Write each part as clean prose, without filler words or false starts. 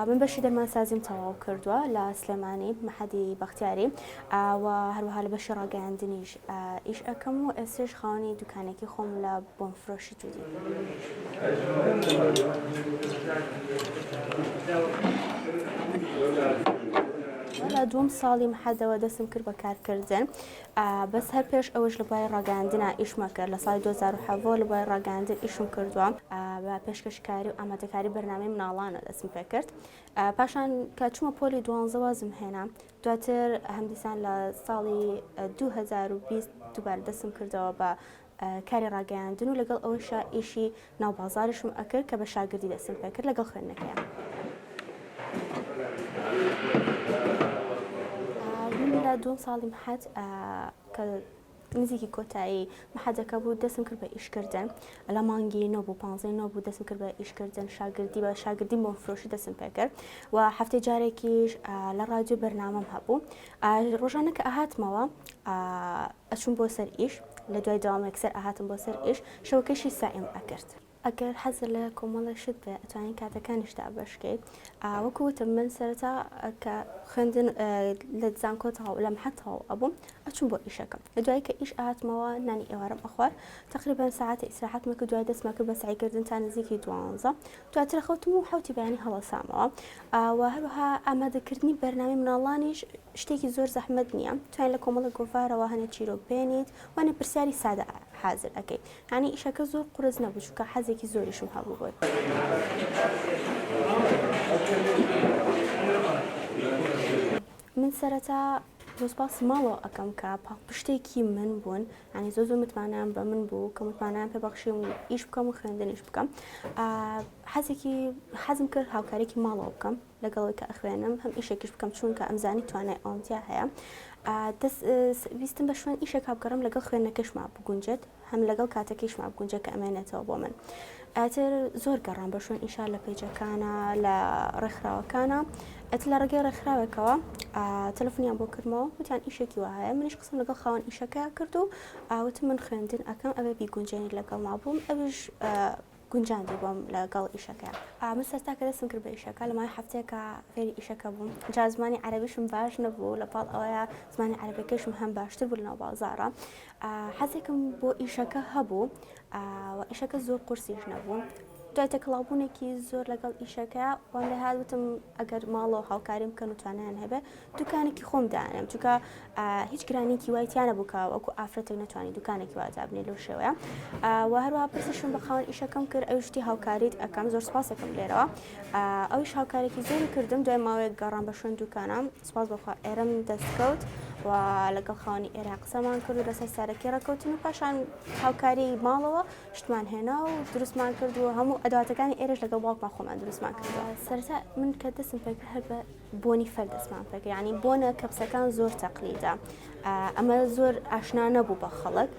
من بەشی دەرمانسازیم تەواو کردووە لە سلێمانی مەحەدی بەختیاری و هەروەها لە بەشی ڕاگەیاندنیش ئیش ئەەکەم و ئێستش خاوەنی دوکانێکی خۆم لە بۆنفرۆشی جوودی. لە دووەم ساڵی مەحەدەوە دەستم کرد بە کارکردن بەس هەر پێش ئەوەش لە بای ڕاگەیاندنا ئیشمە کرد لە ساڵی 2007 لە بای ڕاگەیاندن ئیشم کردووە بە پێشکەشکاری و ئامادەکاری بەرنامەی مناڵانە دەستم پێ کرد. پاشان کە چوومە پۆلی 12 وازم هێنا دواتر هەمدیسان لە ساڵی 2020 دووبارە دەستم کردەوە بە کاری ڕاگەیاندن و لەگەڵ ئەوەشە ئیشی ناوبازاریشم ئەکرد کە بە شاگردی دەستم پێ کرد لەگەڵ خوێندنەکەیان. لە دووەم ساڵی مەحەد کە نزیکی کۆتایی مەحەدەکە بوو دەستم کرد بە ئیشکردن لە مانگی 9 بوو 15 بوو دەستم کرد بە ئیشکردن شاگردی بە شاگردی بۆنفرۆشی دەستم پێ کرد و هەفتەی جارێکیش لە ڕادیۆ بەرنامەم هەبوو ڕۆژانە کە ئاهاتمەوە ئەچووم بۆ سەر ئیش لە دوای داوامێک سەر ئاهاتم بۆ سەر ئیش شەوەکەشی سائیم ئەکرد. ئەگەر حەزر لە کۆمەڵە شت بێ ئەتوانین کاتەکانیشتا بەشکەیت وەکوتم من سەرەتا کە خوێندن لە زانکۆتەوە لە مەحەدەوە ئەبووم ئەچووم بۆ ئیشەکەم لە دوای کە ئیش ئاهاتمەوە نانی ئێوارم ئەخوارد تقریبا ساعەتە ئیسراحەتمە کرد دوای دەستمە کرد بە سعیکردن تا نزیکی 12 دواتر خەوتم و حوتی بەیانی هەڵەسامەوە و هەروەها ئامادەکردنی بەرنامەی مناڵانیش شتێکی زۆر زەحمەت نییە توانین لە کۆمەڵە گۆڤارەوە هەنە چیرۆک بێنیت وانە پرسیاری سادە حازر ئەەکەیت ینی ئیشەکە زۆر قورس نەبوو چونکە حەزێکی زۆریشم هەبوو بۆی. من سەرەتا دۆسپاس ماڵەوە ئەەکەم کە پشتێکی من بوون ینی زۆر متمانیان بە من بوو کە متمانیان پێ بەخشیم و ئیش بکەم و خوێندنیش بکەم حەزم کرد هاوکارێکی ماڵەوە بکەم لەگەڵی کە ئەخوێنم هەم ئیشێکیش بکەم چونکە ئەمزانی توانای ئەوەنتیا هەیە ویستم بە شوێن ئیشێک بگەڕم لەگەڵ خوێندنەکەشما بگونجێت هەم لەگەڵ کاتەکەیشما بگونجێت کە ئەمێنێتەوە بۆ من. ئەتر زۆر گەڕام بە شوێن ئیشا لە پیجەکانە لە ڕێکخراوەکانە ئەت لە ڕێگەی ڕێکخراوێکەوە تەلەفۆنیان بۆ کردمەوە وتیان ئیشێکی وایە منیش قسم لەگەڵ خاوەن ئیشەکە کرد و وتم من خوێندن ئەەکەم ئەوێ بیگونجێنی لەگەڵ مابووم ئەوش گونجاندی بۆم لەگەڵ ئیشەکە. من سەرتا کە دەستم کرد بە ئیشەکە لە مای هەفتەیەکە فێری ئیشەکە بووم جا زمانی عەرەبیشم باش نەبوو لەپاڵ ئەوەیە زمانی عەرەبیەکەیشم هەم باشتر بوو لەناو بازاڕە حەزێکم بۆ ئیشەکە هەبوو و ئیشەکە زۆر قورسیش نەبوو دوای تەکڵاوبوونێکی زۆر لەگەڵ ئیشەکە وام لە هاتوتم ئەگەر ماڵەوە هاوکاریم بکەن و توانیان هەبێ دوکانێکی خۆم دانم چونکە هیچ گرانێکی وایتیانە بووکە وەکو ئافرەتێک نەتوانانی دوکانێکی وادابنێ لەو شێوەیە و هەروە پرسیشم بە خاوەن ئیشەکەم کرد ئەوشتی هاوکاریت ئەەکەم زۆر سپاسەکەم لێرەوە ئەویش هاوکارێکی زۆری کردم دوای ماوەیەک گەڕام بە شوێن دوکانم سپاس بەخوا ئێرەم دەستکەوت و لەگەڵ خاوەنی ئێرە قسەمان کرد و لەسەر سارەکی ڕێکەوتین و پاشان هاوکاری ماڵەوە شتمان هێنا و دروستمان کرد و هەموو ئەدواتەکانی ئێرەش لەگەڵ باوکمان خۆمان دروستمان کردووە. سەرەتا من کە دەستم پێ کرد هەر بە بۆنی فەر دەستمان پێ کرد ینی بۆنە کەپسەکان زۆر تەقلیدە ئەمە زۆر ئاشنا نەبوو بە خەڵک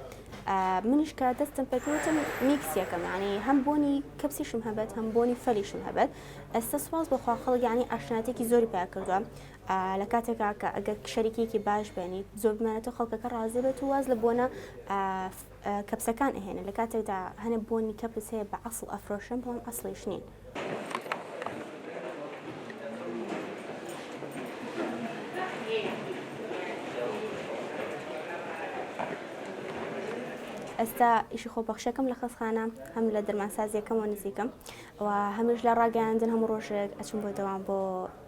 منیش کە دەستم پێ کردوتم میکسیەکەم ینی هەم بۆنی کەپسیشم هەبێت هەم بۆنی فەلیشم هەبێت ئێستا سوپاس بەخوا خەڵک ینی ئاشنایەتێکی زۆری پێ کردووە لە کاتێکا کە ئەگەر شەریکێکی باش بێنیت زۆر بمێنێتەوە خەڵکەکە ڕازی بێت و واز لە بۆنە کەپسەکان ئەهێنە لە کاتێکدا هەنێ بۆنی کەپس هەیە بە ئەسڵ ئەفرۆشن بەڵام ئەسڵیش نین. ئێستا ئیشی خۆبەخشەکەم لە خەستخانە هەم لە دەرمانسازیەکەمەوە نزیکم و هەمیش لە ڕاگەیاندن هەموو ڕۆژێک ئەچم بۆ دەوام بۆ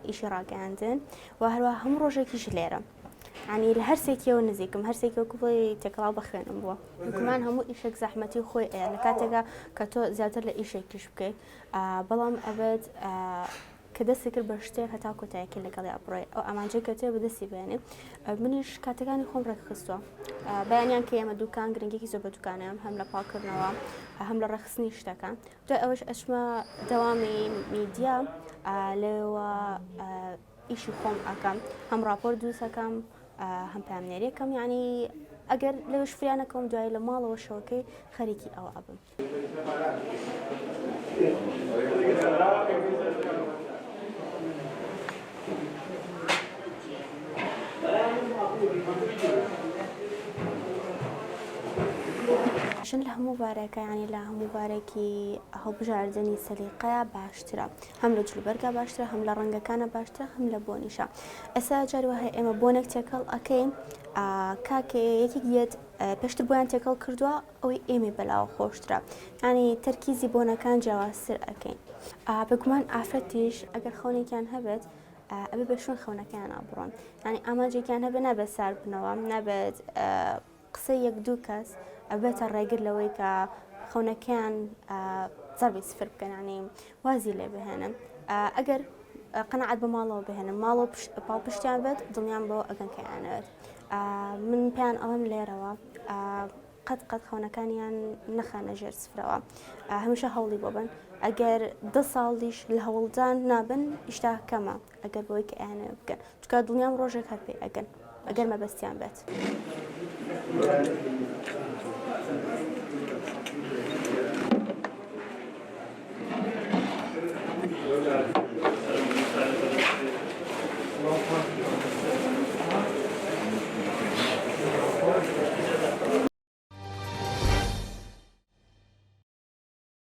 ئیشی ڕاگەیاندن و هەروە هەموو ڕۆژێکیش لێرە ینی لە هەرسێکیەوە نزیکم هەرسێکی وەکو بڵێ تێکەڵاو بخوێنم بووە گومان هەموو ئیشێک زەحمەتی خۆی ئەیە لە کاتێکا کە تۆ زیاتر لە ئیشێکیش بکەیت بەڵام ئەبێت کە دەستی کرد بە شتێک هەتا کۆتایەکی لەگەڵی ئەبڕۆی ئەو ئامانجەی کە تێ بەدەستی بێنێ منیش کاتەکانی خۆم ڕێکخستووە بەیانیان کە ئێمە دوکان گرنگێکی زۆر بە دوکانەیەم هەم لە پاکردنەوە هەم لە ڕێخستنی شتەکان دوای ئەوەش ئەچمە دەوامی میدیا لێوە ئیشی خۆم ئەەکەم هەم راپۆر دروستەکەم هەم پامنێریەکەم ینی ئەگەر لەوەش فریانەکەم دوای لە ماڵەوە شەوەکەی خەریکی ئەوە ئەبم. عشان لە هەموو بارێکە ینی لە هەموو بارێکی هەڵبژاردننی سەلیقەیە باشترە هەم لە جلوبەرگە باشترە هەم لە ڕەنگەکانە باشترە هەم لە بۆنیشە ئێستا جاری وهەیە ئێمە بۆنێک تێکەڵ ئەەکەین کاکێ یەکێک یەت پێشتر بۆیان تێکەڵ کردووە ئەوەی ئێمە بەلاوە خۆشترە ینی تەرکیزی بۆنەکان جیاوازتر ئەەکەین بگومان ئافرەتیش ئەگەر خەونێکیان هەبێت ئەبێ بە شوێن خەونەکەیان ئابڕۆن ینی ئاماجێکیان هەبێ نابێت سار بنەوە نابێت قسەی یەک دوو کەس ئەبێتە ڕێگر لەوەی کە خەونەکەیان زەربی سفر بکەنانی وازی لێ بهێنن ئەگەر قەنەعەت بە ماڵەوە بهێنن ماڵەوە پاڵپشتیان بێت دڵنیان بەوە ئەگەنکەیانەوێت من پێیان ئەڵێم لێرەوە قەت خەونەکانیان نەخانە ژێر سفرەوە هەمیشە هەوڵی بۆ بن ئەگەر 10 ساڵیش لە هەوڵدان نابن ئیشتا کەمە ئەگەر بەوەی کە ئەیانەوە بکەن چکە دڵنیام ڕۆژێک هەر پێ ئەگەن ئەگەر مەبەستیان بێت.